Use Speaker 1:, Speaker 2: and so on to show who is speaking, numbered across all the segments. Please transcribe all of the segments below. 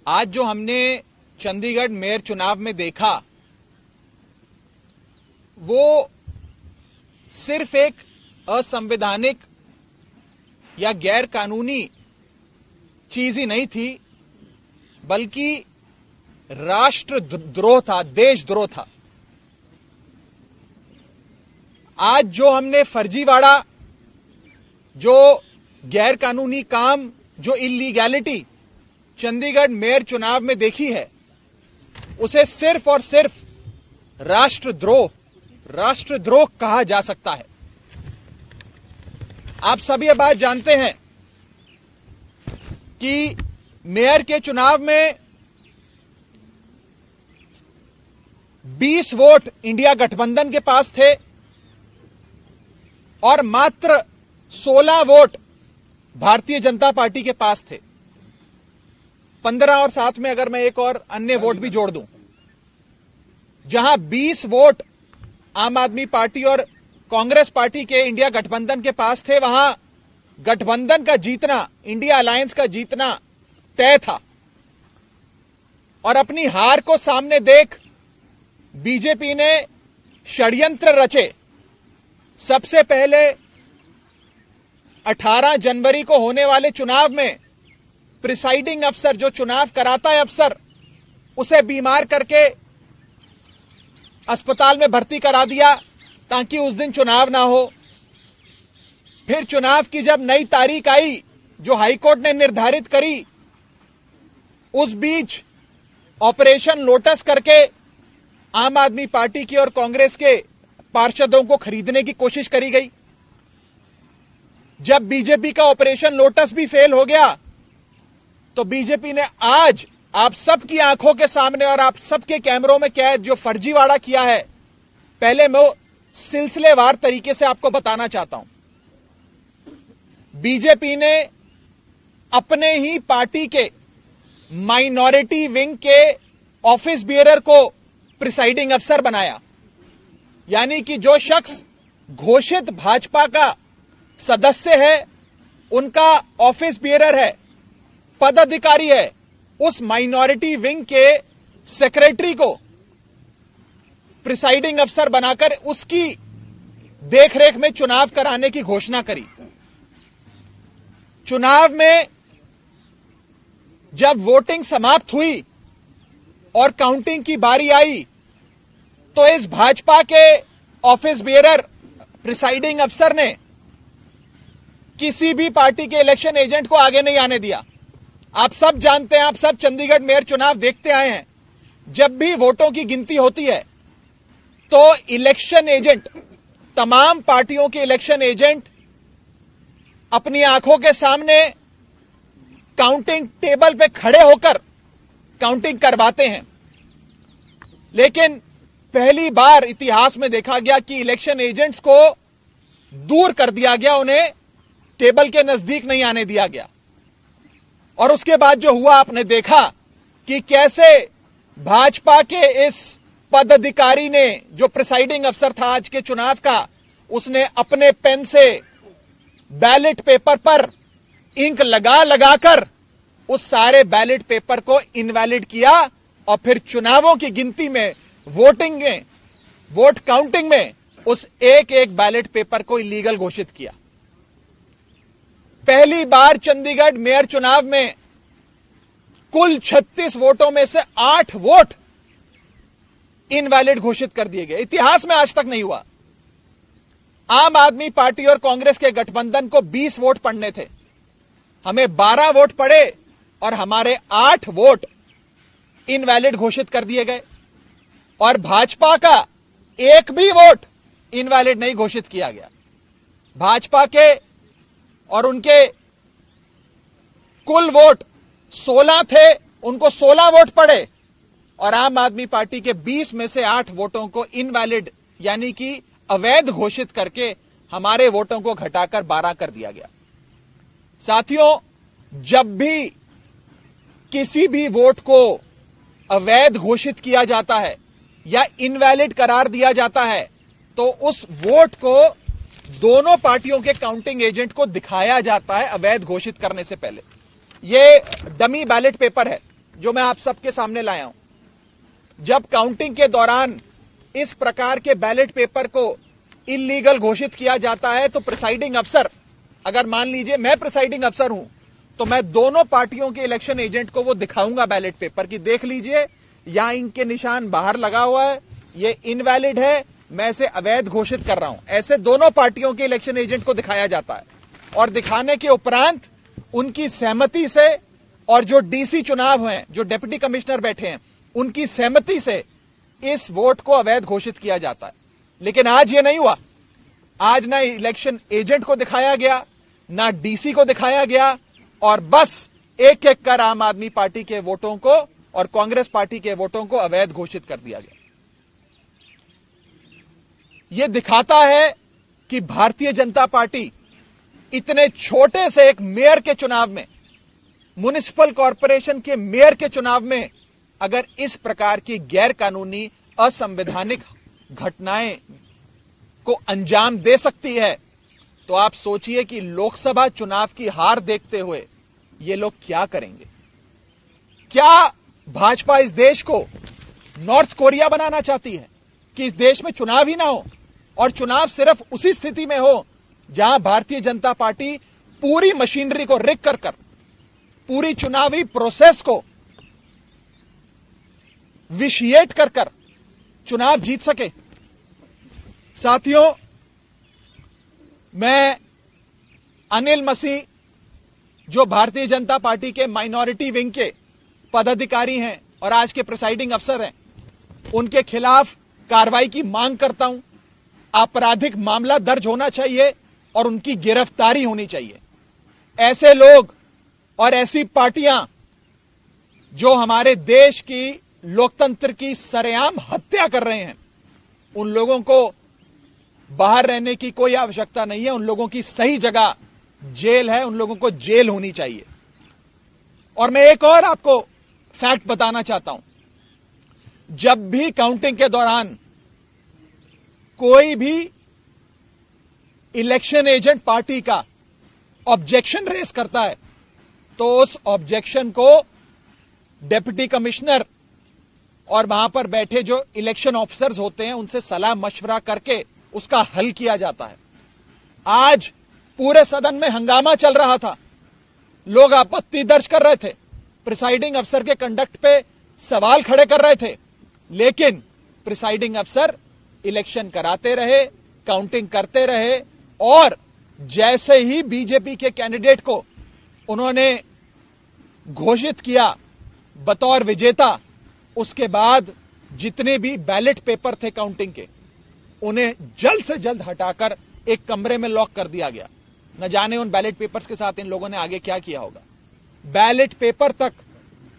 Speaker 1: आज जो हमने चंडीगढ़ मेयर चुनाव में देखा वो सिर्फ एक असंवैधानिक या गैर कानूनी चीज ही नहीं थी, बल्कि राष्ट्रद्रोह था, देशद्रोह था। आज जो हमने फर्जीवाड़ा, जो गैर कानूनी काम, जो इलीगैलिटी चंडीगढ़ मेयर चुनाव में देखी है, उसे सिर्फ और सिर्फ राष्ट्रद्रोह कहा जा सकता है। आप सभी ये बात जानते हैं कि मेयर के चुनाव में 20 वोट इंडिया गठबंधन के पास थे और मात्र 16 वोट भारतीय जनता पार्टी के पास थे। 15 और साथ में अगर मैं एक और अन्य वोट भी जोड़ दूं, जहां 20 वोट आम आदमी पार्टी और कांग्रेस पार्टी के इंडिया गठबंधन के पास थे, वहां गठबंधन का जीतना, इंडिया अलायंस का जीतना तय था। और अपनी हार को सामने देख बीजेपी ने षड्यंत्र रचे। सबसे पहले 18 जनवरी को होने वाले चुनाव में प्रिसाइडिंग अफसर, जो चुनाव कराता है अफसर, उसे बीमार करके अस्पताल में भर्ती करा दिया ताकि उस दिन चुनाव ना हो। फिर चुनाव की जब नई तारीख आई जो हाईकोर्ट ने निर्धारित करी, उस बीच ऑपरेशन लोटस करके आम आदमी पार्टी की और कांग्रेस के पार्षदों को खरीदने की कोशिश करी गई। जब बीजेपी का ऑपरेशन लोटस भी फेल हो गया, तो बीजेपी ने आज आप सबकी आंखों के सामने और आप सबके कैमरों में कैद जो फर्जीवाड़ा किया है, पहले मैं सिलसिलेवार तरीके से आपको बताना चाहता हूं। बीजेपी ने अपने ही पार्टी के माइनॉरिटी विंग के ऑफिस बियरर को प्रिसाइडिंग अफसर बनाया। यानी कि जो शख्स घोषित भाजपा का सदस्य है, उनका ऑफिस बियरर है, पदाधिकारी है, उस माइनॉरिटी विंग के सेक्रेटरी को प्रिसाइडिंग अफसर बनाकर उसकी देखरेख में चुनाव कराने की घोषणा करी। चुनाव में जब वोटिंग समाप्त हुई और काउंटिंग की बारी आई, तो इस भाजपा के ऑफिस बियरर प्रिसाइडिंग अफसर ने किसी भी पार्टी के इलेक्शन एजेंट को आगे नहीं आने दिया। आप सब जानते हैं, आप सब चंडीगढ़ मेयर चुनाव देखते आए हैं, जब भी वोटों की गिनती होती है तो इलेक्शन एजेंट, तमाम पार्टियों के इलेक्शन एजेंट अपनी आंखों के सामने काउंटिंग टेबल पे खड़े होकर काउंटिंग करवाते हैं। लेकिन पहली बार इतिहास में देखा गया कि इलेक्शन एजेंट्स को दूर कर दिया गया, उन्हें टेबल के नजदीक नहीं आने दिया गया। और उसके बाद जो हुआ, आपने देखा कि कैसे भाजपा के इस पदाधिकारी ने, जो प्रिसाइडिंग अफसर था आज के चुनाव का, उसने अपने पेन से बैलेट पेपर पर इंक लगाकर उस सारे बैलेट पेपर को इनवैलिड किया और फिर चुनावों की गिनती में, वोटिंग में, वोट काउंटिंग में उस एक एक बैलेट पेपर को इलीगल घोषित किया। पहली बार चंडीगढ़ मेयर चुनाव में कुल 36 वोटों में से 8 वोट इनवैलिड घोषित कर दिए गए। इतिहास में आज तक नहीं हुआ। आम आदमी पार्टी और कांग्रेस के गठबंधन को 20 वोट पड़ने थे, हमें 12 वोट पड़े और हमारे 8 वोट इनवैलिड घोषित कर दिए गए। और भाजपा का एक भी वोट इनवैलिड नहीं घोषित किया गया। भाजपा के और उनके कुल वोट 16 थे, उनको 16 वोट पड़े और आम आदमी पार्टी के 20 में से 8 वोटों को इनवैलिड यानी कि अवैध घोषित करके हमारे वोटों को घटाकर 12 कर दिया गया। साथियों, जब भी किसी भी वोट को अवैध घोषित किया जाता है या इनवैलिड करार दिया जाता है, तो उस वोट को दोनों पार्टियों के काउंटिंग एजेंट को दिखाया जाता है अवैध घोषित करने से पहले। यह डमी बैलेट पेपर है जो मैं आप सबके सामने लाया हूं। जब काउंटिंग के दौरान इस प्रकार के बैलेट पेपर को इल्लीगल घोषित किया जाता है तो प्रिसाइडिंग अफसर, अगर मान लीजिए मैं प्रिसाइडिंग अफसर हूं, तो मैं दोनों पार्टियों के इलेक्शन एजेंट को वो दिखाऊंगा बैलेट पेपर की, देख लीजिए यहां इनके निशान बाहर लगा हुआ है, ये इनवैलिड है, मैं इसे अवैध घोषित कर रहा हूं। ऐसे दोनों पार्टियों के इलेक्शन एजेंट को दिखाया जाता है और दिखाने के उपरांत उनकी सहमति से, और जो डीसी चुनाव हैं, जो डिप्टी कमिश्नर बैठे हैं, उनकी सहमति से इस वोट को अवैध घोषित किया जाता है। लेकिन आज यह नहीं हुआ। आज ना इलेक्शन एजेंट को दिखाया गया, ना डीसी को दिखाया गया, और बस एक एक कर आम आदमी पार्टी के वोटों को और कांग्रेस पार्टी के वोटों को अवैध घोषित कर दिया गया। यह दिखाता है कि भारतीय जनता पार्टी इतने छोटे से एक मेयर के चुनाव में, म्युनिसिपल कॉरपोरेशन के मेयर के चुनाव में, अगर इस प्रकार की गैर कानूनी असंवैधानिक घटनाएं को अंजाम दे सकती है, तो आप सोचिए कि लोकसभा चुनाव की हार देखते हुए ये लोग क्या करेंगे। क्या भाजपा इस देश को नॉर्थ कोरिया बनाना चाहती है कि इस देश में चुनाव ही ना हो, और चुनाव सिर्फ उसी स्थिति में हो जहां भारतीय जनता पार्टी पूरी मशीनरी को रिग कर पूरी चुनावी प्रोसेस को विशिएट कर चुनाव जीत सके। साथियों, मैं अनिल मसीह, जो भारतीय जनता पार्टी के माइनॉरिटी विंग के पदाधिकारी हैं और आज के प्रिसाइडिंग अफसर हैं, उनके खिलाफ कार्रवाई की मांग करता हूं। आपराधिक मामला दर्ज होना चाहिए और उनकी गिरफ्तारी होनी चाहिए। ऐसे लोग और ऐसी पार्टियां जो हमारे देश की लोकतंत्र की सरेआम हत्या कर रहे हैं, उन लोगों को बाहर रहने की कोई आवश्यकता नहीं है। उन लोगों की सही जगह जेल है, उन लोगों को जेल होनी चाहिए। और मैं एक और आपको फैक्ट बताना चाहता हूं। जब भी काउंटिंग के दौरान कोई भी इलेक्शन एजेंट पार्टी का ऑब्जेक्शन रेज करता है, तो उस ऑब्जेक्शन को डिप्टी कमिश्नर और वहां पर बैठे जो इलेक्शन ऑफिसर्स होते हैं, उनसे सलाह मशवरा करके उसका हल किया जाता है। आज पूरे सदन में हंगामा चल रहा था, लोग आपत्ति दर्ज कर रहे थे, प्रिसाइडिंग अफसर के कंडक्ट पे सवाल खड़े कर रहे थे, लेकिन प्रिसाइडिंग अफसर इलेक्शन कराते रहे, काउंटिंग करते रहे, और जैसे ही बीजेपी के कैंडिडेट को उन्होंने घोषित किया बतौर विजेता, उसके बाद जितने भी बैलेट पेपर थे काउंटिंग के, उन्हें जल्द से जल्द हटाकर एक कमरे में लॉक कर दिया गया। न जाने उन बैलेट पेपर्स के साथ इन लोगों ने आगे क्या किया होगा। बैलेट पेपर तक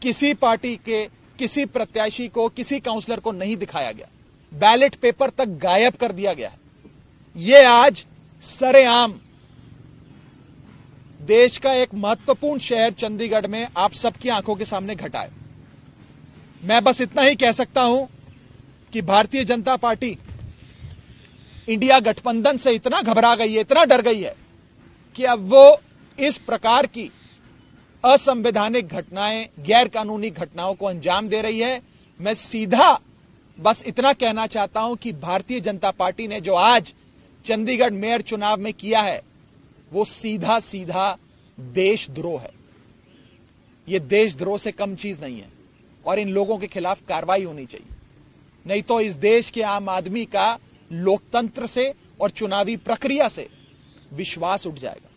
Speaker 1: किसी पार्टी के किसी प्रत्याशी को, किसी काउंसलर को नहीं दिखाया गया। बैलेट पेपर तक गायब कर दिया गया है। यह आज सरेआम देश का एक महत्वपूर्ण शहर चंडीगढ़ में आप सबकी आंखों के सामने घटा है। मैं बस इतना ही कह सकता हूं कि भारतीय जनता पार्टी इंडिया गठबंधन से इतना घबरा गई है, इतना डर गई है कि अब वो इस प्रकार की असंवैधानिक घटनाएं, गैर कानूनी घटनाओं को अंजाम दे रही है। मैं सीधा बस इतना कहना चाहता हूं कि भारतीय जनता पार्टी ने जो आज चंडीगढ़ मेयर चुनाव में किया है, वो सीधा सीधा देशद्रोह है। यह देशद्रोह से कम चीज नहीं है, और इन लोगों के खिलाफ कार्रवाई होनी चाहिए। नहीं तो इस देश के आम आदमी का लोकतंत्र से और चुनावी प्रक्रिया से विश्वास उठ जाएगा।